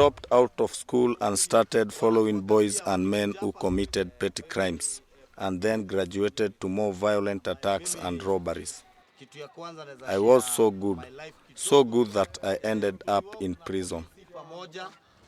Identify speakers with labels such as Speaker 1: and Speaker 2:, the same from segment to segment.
Speaker 1: Dropped out of school and started following boys and men who committed petty crimes, and then graduated to more violent attacks and robberies. I was so good that I ended up in prison.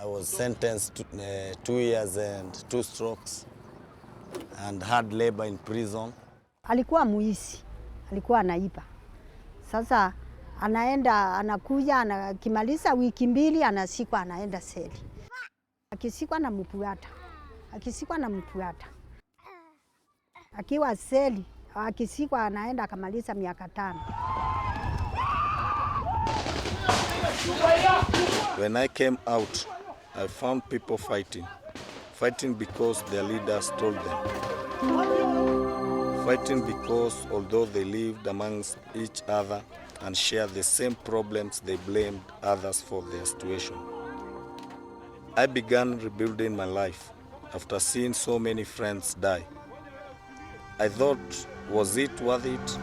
Speaker 1: I was sentenced to 2 years and 2 strokes and hard labor in prison.
Speaker 2: Alikuwa muisi, alikuwa anaiba. Sasa anakuja, anakimaliza wiki mbili, anasikwa, anaenda seli. Akisikwa na mpuata. Akiwa seli, akisikwa anaenda akamaliza miaka 5.
Speaker 1: When I came out, I found people fighting because their leaders told them. Fighting because although they lived amongst each other and shared the same problems, they blamed others for their situation. I began rebuilding my life after seeing so many friends die. I thought, was it worth it?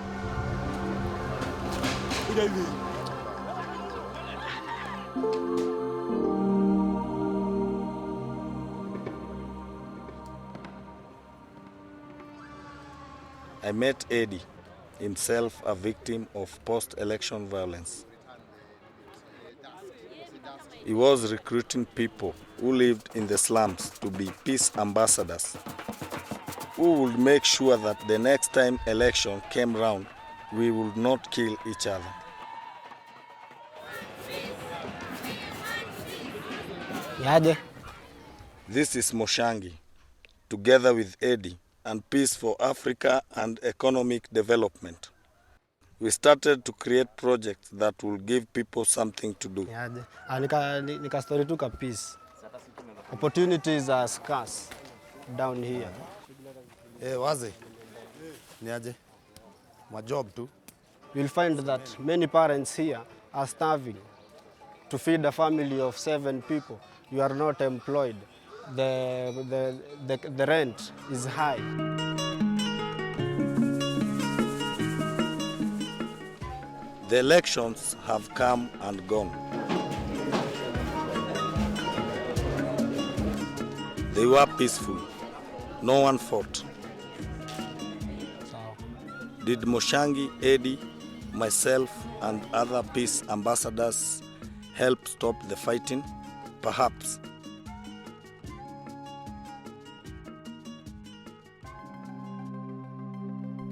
Speaker 1: I met Eddie, himself a victim of post-election violence. He was recruiting people who lived in the slums to be peace ambassadors, who would make sure that the next time election came round, we would not kill each other.
Speaker 3: Yaje.
Speaker 1: This is Moshangi, together with Eddie, and Peace for Africa and Economic Development. We started to create projects that will give people something to do.
Speaker 3: Nika story to peace. Opportunities are scarce down here.
Speaker 4: Wazi. Niaje. My job too.
Speaker 3: You'll find that many parents here are starving. To feed a family of 7 people, you are not employed. The rent is high.
Speaker 1: The elections have come and gone. They were peaceful. No one fought. Did Moshangi, Eddie, myself, and other peace ambassadors help stop the fighting? Perhaps.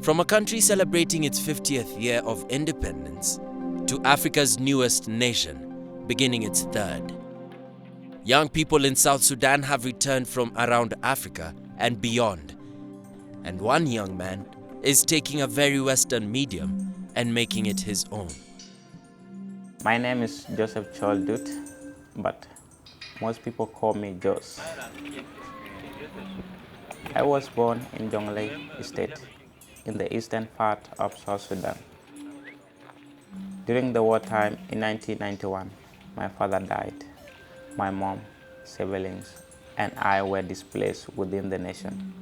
Speaker 5: From a country celebrating its 50th year of independence to Africa's newest nation, beginning its 3rd. Young people in South Sudan have returned from around Africa and beyond. And one young man is taking a very Western medium and making it his own.
Speaker 6: My name is Joseph Choldut, but most people call me Jos. I was born in Jonglei State, in the eastern part of South Sudan. During the wartime in 1991, my father died. My mom, siblings, and I were displaced within the nation.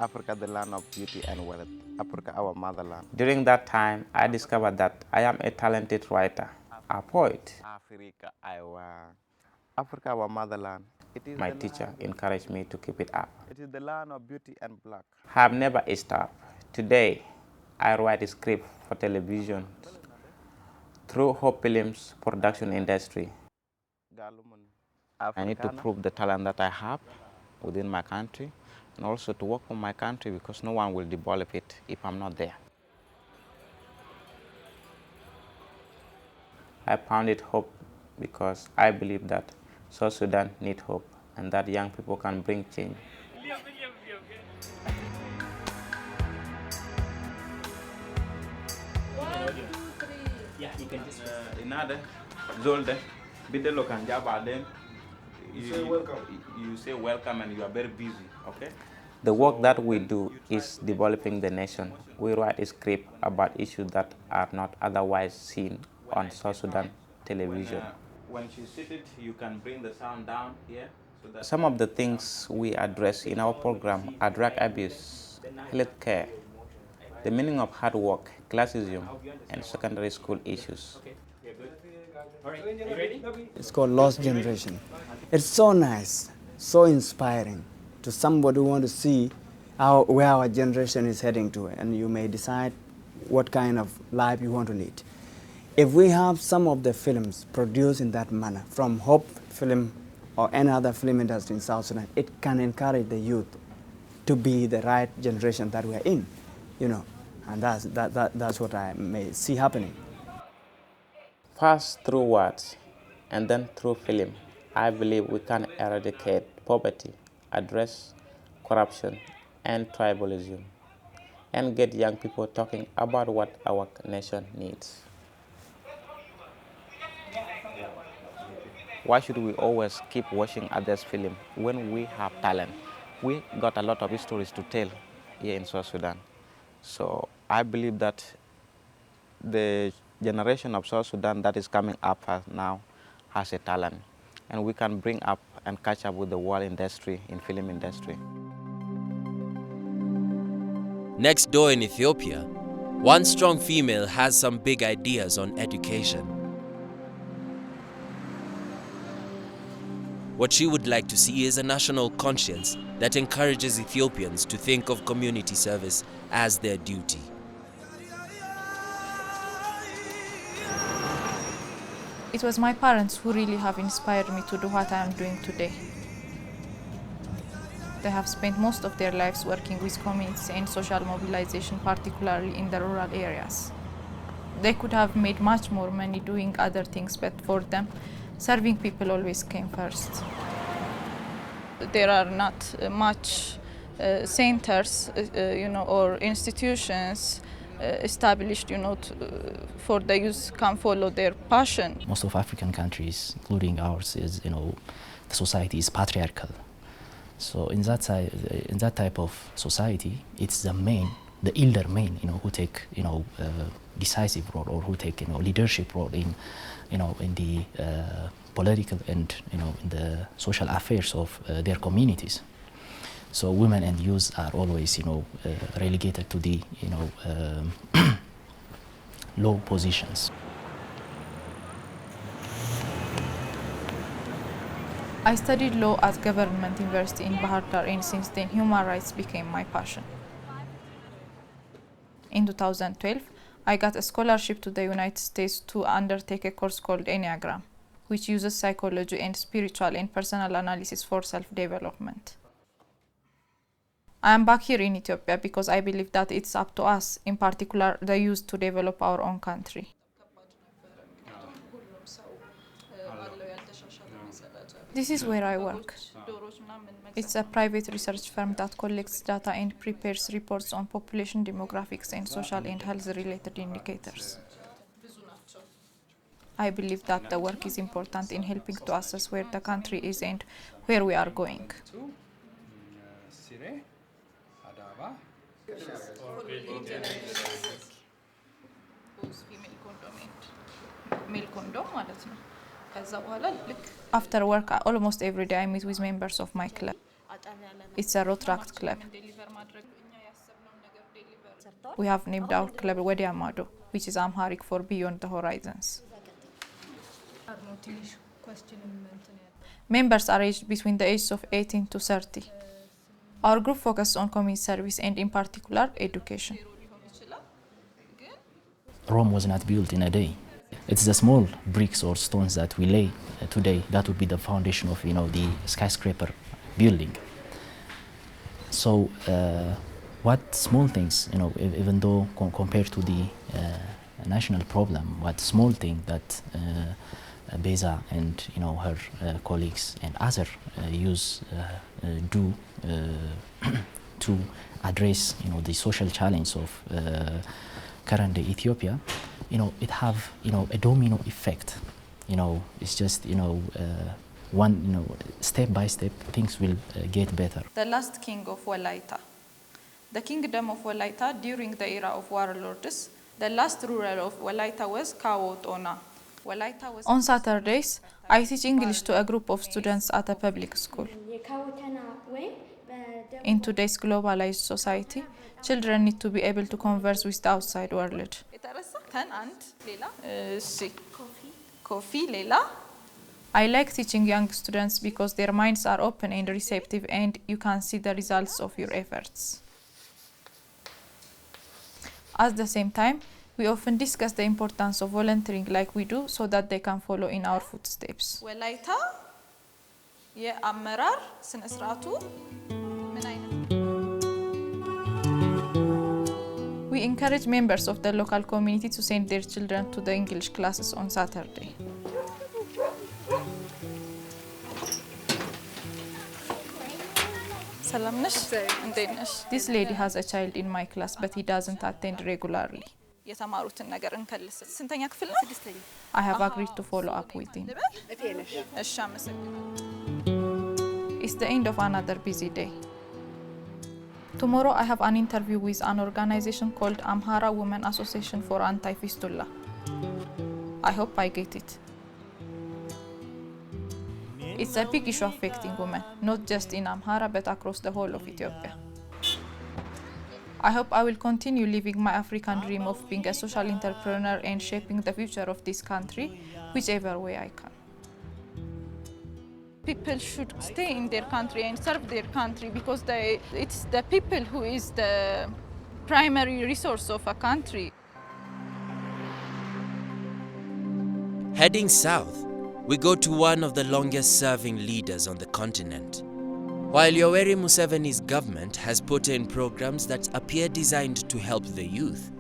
Speaker 6: Africa, the land of beauty and wealth. Africa, our motherland. During that time, I discovered that I am a talented writer, a poet. Africa, our motherland. My teacher encouraged me to keep it up. It is the land of beauty and black. I have never stopped. Today, I write a script for television through Hope Films production industry. I need to prove the talent that I have within my country and also to work for my country because no one will develop it if I'm not there. I founded Hope because I believe that South Sudan needs hope and that young people can bring change. You say welcome and you are very busy, okay? The work that we do is developing the nation. We write a script about issues that are not otherwise seen on South Sudan television. When she's seated, you can bring the sound down here. Some of the things we address in our program are drug abuse, health care, the meaning of hard work, classism, and secondary school issues.
Speaker 7: It's called Lost Generation. It's so nice, so inspiring to somebody who want to see where our generation is heading to, and you may decide what kind of life you want to lead. If we have some of the films produced in that manner, from Hope Film or any other film industry in South Sudan, it can encourage the youth to be the right generation that we are in, and that's what I may see happening.
Speaker 6: First through words and then through film, I believe we can eradicate poverty, address corruption and tribalism, and get young people talking about what our nation needs. Why should we always keep watching others' film when we have talent? We got a lot of stories to tell here in South Sudan. So I believe that the generation of South Sudan that is coming up now has a talent, and we can bring up and catch up with the world industry in film industry.
Speaker 5: Next door in Ethiopia, one strong female has some big ideas on education. What she would like to see is a national conscience that encourages Ethiopians to think of community service as their duty.
Speaker 8: It was my parents who really have inspired me to do what I am doing today. They have spent most of their lives working with communities and social mobilization, particularly in the rural areas. They could have made much more money doing other things, but for them, serving people always came first. There are not much centers, or institutions established, for the youth can follow their passion.
Speaker 9: Most of African countries, including ours, is the society is patriarchal. So in that type of society, it's the elder men, who take decisive role, or who take leadership role in the political and in the social affairs of their communities. So women and youth are always relegated to the low positions.
Speaker 8: I studied law at Government University in Bahar Dar, and since then human rights became my passion. In 2012, I got a scholarship to the United States to undertake a course called Enneagram, which uses psychology and spiritual and personal analysis for self-development. I am back here in Ethiopia because I believe that it's up to us, in particular the youth, to develop our own country. This is where I work. It's a private research firm that collects data and prepares reports on population demographics and social and health-related indicators. I believe that the work is important in helping to assess where the country is and where we are going. After work, almost every day I meet with members of my club. It's a Rotaract club. We have named our club Wadi Amado, which is Amharic for Beyond the Horizons. Members are aged between the ages of 18 to 30. Our group focuses on community service and, in particular, education.
Speaker 9: Rome was not built in a day. It's the small bricks or stones that we lay today that would be the foundation of the skyscraper building. So what small things, even though compared to the national problem, what small thing that Beza and her colleagues and other do to address the social challenge of current Ethiopia, it have a domino effect. It's just one step by step things will get better.
Speaker 8: The last king of Walaita. The kingdom of Walaita during the era of warlords, the last ruler of Walaita was Kawotona. On Saturdays, I teach English to a group of students at a public school. In today's globalized society, children need to be able to converse with the outside world. Kofi, Leila. I like teaching young students because their minds are open and receptive and you can see the results of your efforts. At the same time, we often discuss the importance of volunteering like we do so that they can follow in our footsteps. We encourage members of the local community to send their children to the English classes on Saturday. This lady has a child in my class, but he doesn't attend regularly. I have agreed to follow up with him. It's the end of another busy day. Tomorrow I have an interview with an organization called Amhara Women Association for Anti-Fistula. I hope I get it. It's a big issue affecting women, not just in Amhara but across the whole of Ethiopia. I hope I will continue living my African dream of being a social entrepreneur and shaping the future of this country, whichever way I can. People should stay in their country and serve their country because it's the people who is the primary resource of a country.
Speaker 5: Heading south, we go to one of the longest-serving leaders on the continent. While Yoweri Museveni's government has put in programs that appear designed to help the youth,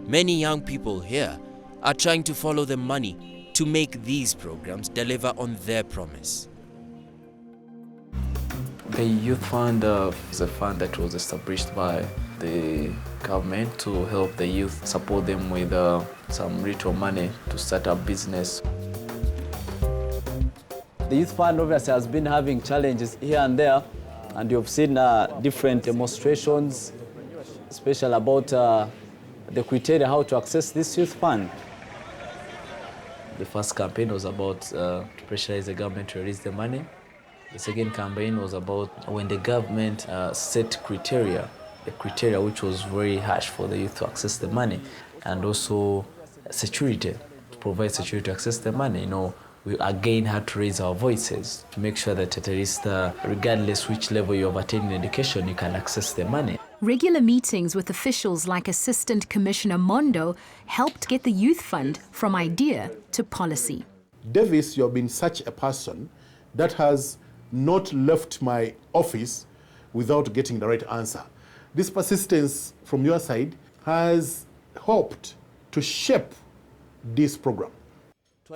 Speaker 5: many young people here are trying to follow the money to make these programs deliver on their promise.
Speaker 10: The Youth Fund is a fund that was established by the government to help the youth, support them with some little money to start a business.
Speaker 7: The Youth Fund obviously has been having challenges here and there, and you've seen different demonstrations, especially about the criteria how to access this Youth Fund.
Speaker 10: The first campaign was about to pressurize the government to release the money. The second campaign was about when the government set criteria, the criteria which was very harsh for the youth to access the money, and also security, to provide security to access the money. You know, we again had to raise our voices to make sure that at least, regardless which level you have attained in education, you can access the money.
Speaker 11: Regular meetings with officials like Assistant Commissioner Mondo helped get the Youth Fund from idea to policy.
Speaker 12: Davis, you have been such a person that has not left my office without getting the right answer. This persistence from your side has helped to shape this program.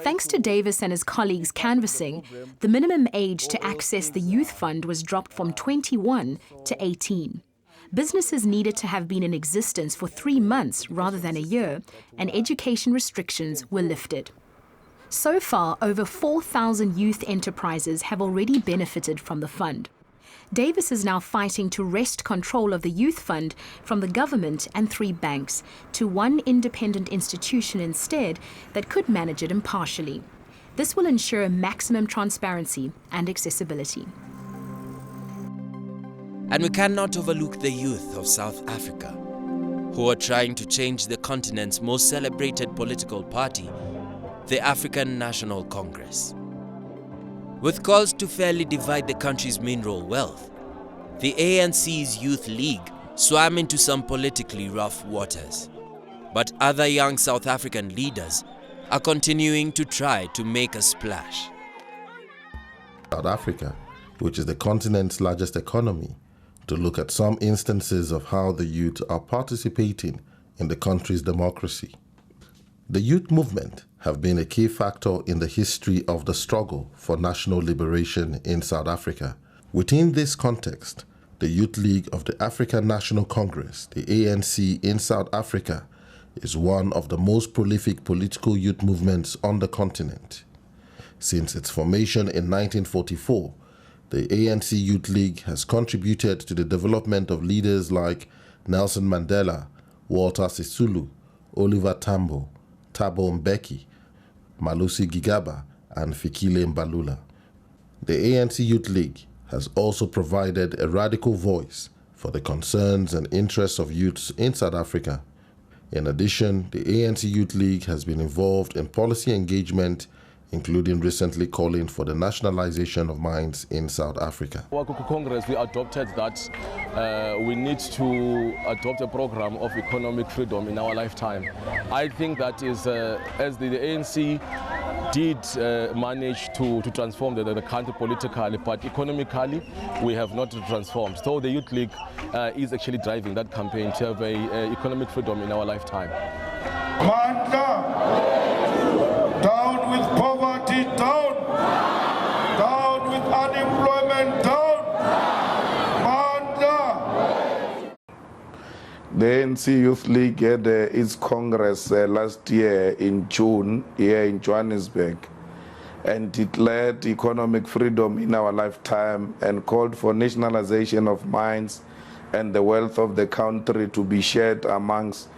Speaker 11: Thanks to Davis and his colleagues canvassing, the minimum age to access the Youth Fund was dropped from 21 to 18. Businesses needed to have been in existence for 3 months rather than a year, and education restrictions were lifted. So far, over 4,000 youth enterprises have already benefited from the fund. Davis is now fighting to wrest control of the Youth Fund from the government and 3 banks to one independent institution instead that could manage it impartially. This will ensure maximum transparency and accessibility.
Speaker 5: And we cannot overlook the youth of South Africa, who are trying to change the continent's most celebrated political party, the African National Congress. With calls to fairly divide the country's mineral wealth, the ANC's Youth League swam into some politically rough waters. But other young South African leaders are continuing to try to make a splash.
Speaker 13: South Africa, which is the continent's largest economy, to look at some instances of how the youth are participating in the country's democracy. The youth movement have been a key factor in the history of the struggle for national liberation in South Africa. Within this context, the Youth League of the African National Congress, the ANC in South Africa, is one of the most prolific political youth movements on the continent. Since its formation in 1944, the ANC Youth League has contributed to the development of leaders like Nelson Mandela, Walter Sisulu, Oliver Tambo, Thabo Mbeki, Malusi Gigaba, and Fikile Mbalula. The ANC Youth League has also provided a radical voice for the concerns and interests of youths in South Africa. In addition, the ANC Youth League has been involved in policy engagement including recently calling for the nationalization of mines in South Africa.
Speaker 14: Our Congress, we adopted that we need to adopt a program of economic freedom in our lifetime. I think that is, as the ANC did manage to transform the country politically, but economically we have not transformed. So the Youth League is actually driving that campaign to have economic freedom in our lifetime.
Speaker 15: Down with poverty, down. Down with unemployment, down.
Speaker 16: The ANC Youth League had its Congress last year in June here in Johannesburg and declared economic freedom in our lifetime and called for nationalization of mines and the wealth of the country to be shared amongst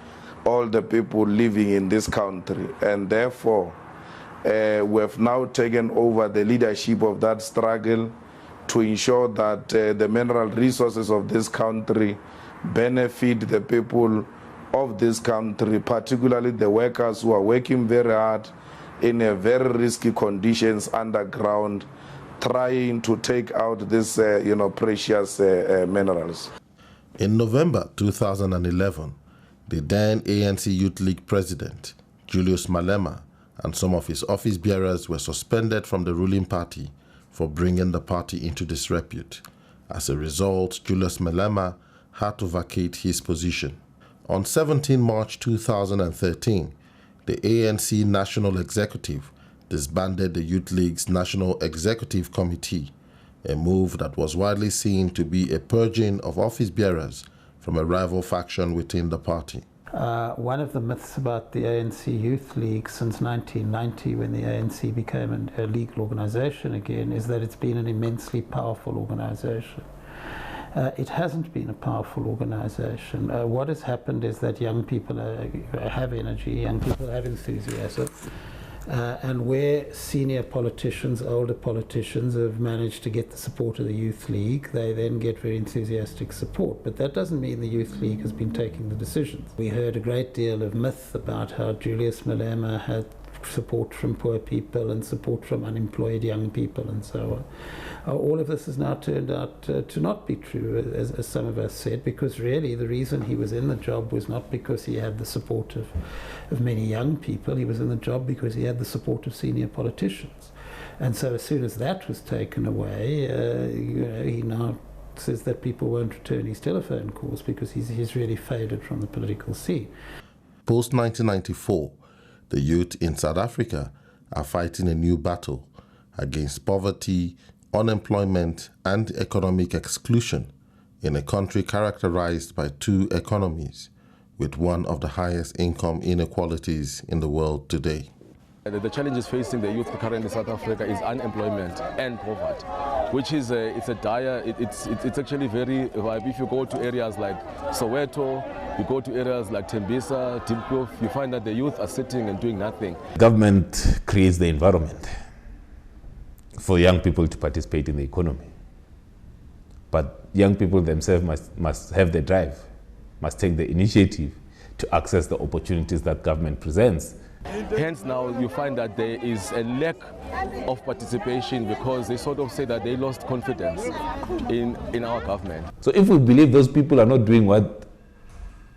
Speaker 16: all the people living in this country. And therefore, we have now taken over the leadership of that struggle to ensure that the mineral resources of this country benefit the people of this country, particularly the workers who are working very hard in a very risky conditions underground, trying to take out these precious minerals.
Speaker 13: In November 2011, the then ANC Youth League president, Julius Malema, and some of his office bearers were suspended from the ruling party for bringing the party into disrepute. As a result, Julius Malema had to vacate his position. On 17 March 2013, the ANC National Executive disbanded the Youth League's National Executive Committee, a move that was widely seen to be a purging of office bearers from a rival faction within the party.
Speaker 17: One of the myths about the ANC Youth League since 1990, when the ANC became a legal organization again, is that it's been an immensely powerful organization. It hasn't been a powerful organization. What has happened is that young people have energy, young people have enthusiasm, and where senior politicians, older politicians have managed to get the support of the Youth League, they then get very enthusiastic support. But that doesn't mean the Youth League has been taking the decisions. We heard a great deal of myth about how Julius Malema had support from poor people and support from unemployed young people and so on. All of this has now turned out to not be true, as some of us said, because really the reason he was in the job was not because he had the support of many young people. He was in the job because he had the support of senior politicians. And so as soon as that was taken away, he now says that people won't return his telephone calls because he's really faded from the political scene.
Speaker 13: Post-1994, the youth in South Africa are fighting a new battle against poverty, unemployment, and economic exclusion in a country characterized by two economies, with one of the highest income inequalities in the world today.
Speaker 14: The challenges facing the youth currently in South Africa is unemployment and poverty, which is it's actually very, if you go to areas like Soweto, you go to areas like Tembisa, Diepkloof, you find that the youth are sitting and doing nothing.
Speaker 18: Government creates the environment for young people to participate in the economy. But young people themselves must have the drive, must take the initiative to access the opportunities that government presents.
Speaker 14: Hence now you find that there is a lack of participation because they sort of say that they lost confidence in our government.
Speaker 18: So if we believe those people are not doing what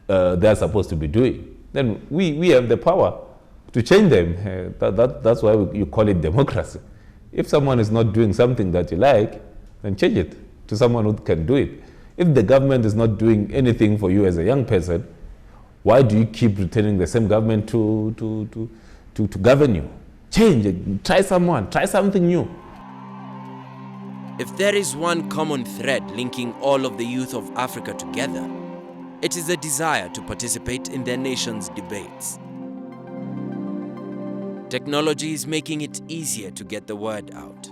Speaker 18: they are supposed to be doing, then we have the power to change them. That's why you call it democracy. If someone is not doing something that you like, then change it to someone who can do it. If the government is not doing anything for you as a young person, why do you keep returning the same government to govern you? Change it, try something new.
Speaker 5: If there is one common thread linking all of the youth of Africa together, it is a desire to participate in their nation's debates. Technology is making it easier to get the word out,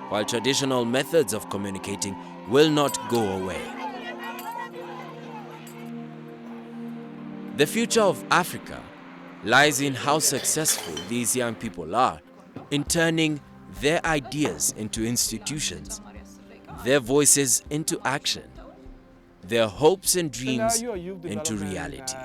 Speaker 5: while traditional methods of communicating will not go away. The future of Africa lies in how successful these young people are in turning their ideas into institutions, their voices into action, their hopes and dreams into reality.